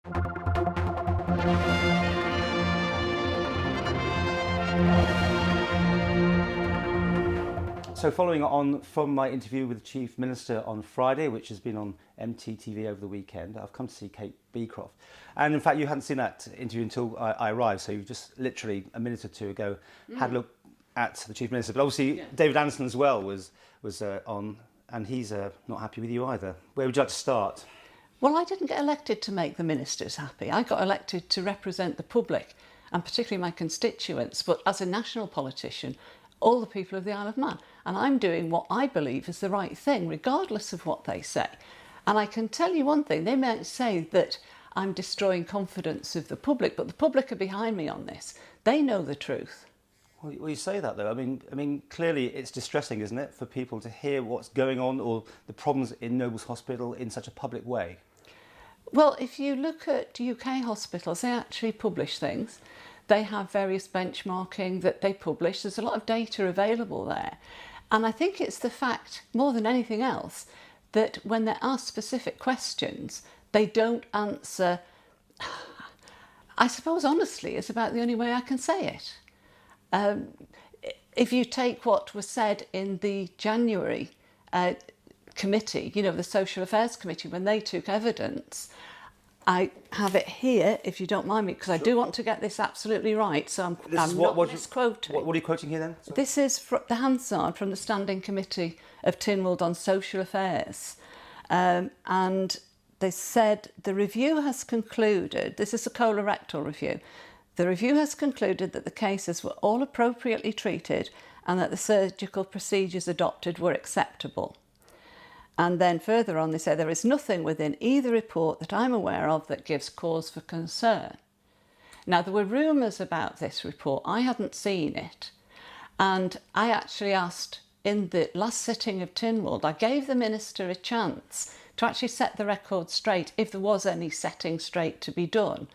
So following on from my interview with the Chief Minister on Friday, which has been on MTTV over the weekend, I've come to see Kate Beecroft. And in fact, you hadn't seen that interview until I arrived, so you just literally a minute or two ago had a look at the Chief Minister. But obviously, David Anderson as well was on, and he's not happy with you either. Where would you like to start? Well, I didn't get elected to make the ministers happy. I got elected to represent the public, and particularly my constituents, but as a national politician, all the people of the Isle of Man. And I'm doing what I believe is the right thing, regardless of what they say. And I can tell you one thing, they might say that I'm destroying confidence of the public, but the public are behind me on this. They know the truth. Well, you say that though. I mean, clearly it's distressing, isn't it, for people to hear what's going on or the problems in Nobles Hospital in such a public way? Well, if you look at UK hospitals, they actually publish things. They have various benchmarking that they publish. There's a lot of data available there. And I think it's the fact, more than anything else, that when they're asked specific questions, they don't answer. I suppose, honestly, it's about the only way I can say it. If you take what was said in the January committee, you know, the Social Affairs Committee, when they took evidence, I have it here, if you don't mind me, because I do want to get this absolutely right, so I'm not misquoting. What are you quoting here then? Sorry. This is the Hansard from the Standing Committee of Tynwald on Social Affairs. And they said the review has concluded, this is a colorectal review, the review has concluded that the cases were all appropriately treated and that the surgical procedures adopted were acceptable. And then further on they say there is nothing within either report that I'm aware of that gives cause for concern. Now there were rumours about this report, I hadn't seen it, and I actually asked in the last sitting of Tynwald, I gave the Minister a chance to actually set the record straight if there was any setting straight to be done,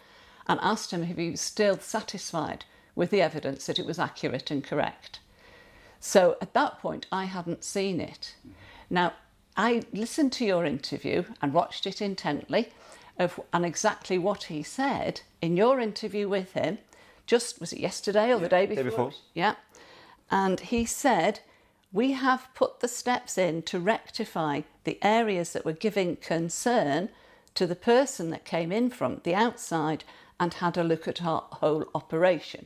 and asked him if he was still satisfied with the evidence that it was accurate and correct. So at that point I hadn't seen it. Now I listened to your interview and watched it intently and exactly what he said in your interview with him, was it yesterday or the day before? Day before. Yeah. And he said, we have put the steps in to rectify the areas that were giving concern to the person that came in from the outside and had a look at our whole operation.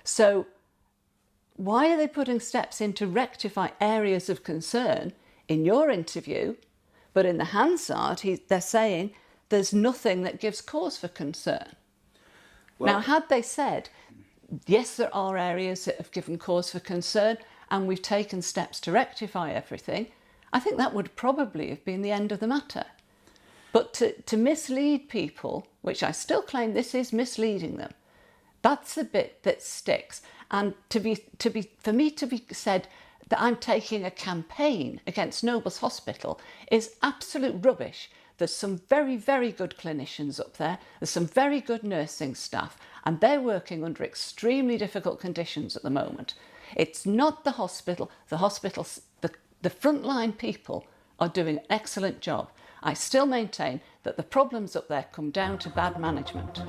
So why are they putting steps in to rectify areas of concern in your interview, but in the Hansard, they're saying there's nothing that gives cause for concern? Well, now, had they said, yes, there are areas that have given cause for concern and we've taken steps to rectify everything, I think that would probably have been the end of the matter. But to mislead people, which I still claim this is misleading them, that's the bit that sticks. And for me to be said that I'm taking a campaign against Nobles Hospital is absolute rubbish. There's some very, very good clinicians up there. There's some very good nursing staff, and they're working under extremely difficult conditions at the moment. It's not the hospital. The frontline people are doing an excellent job. I still maintain that the problems up there come down to bad management.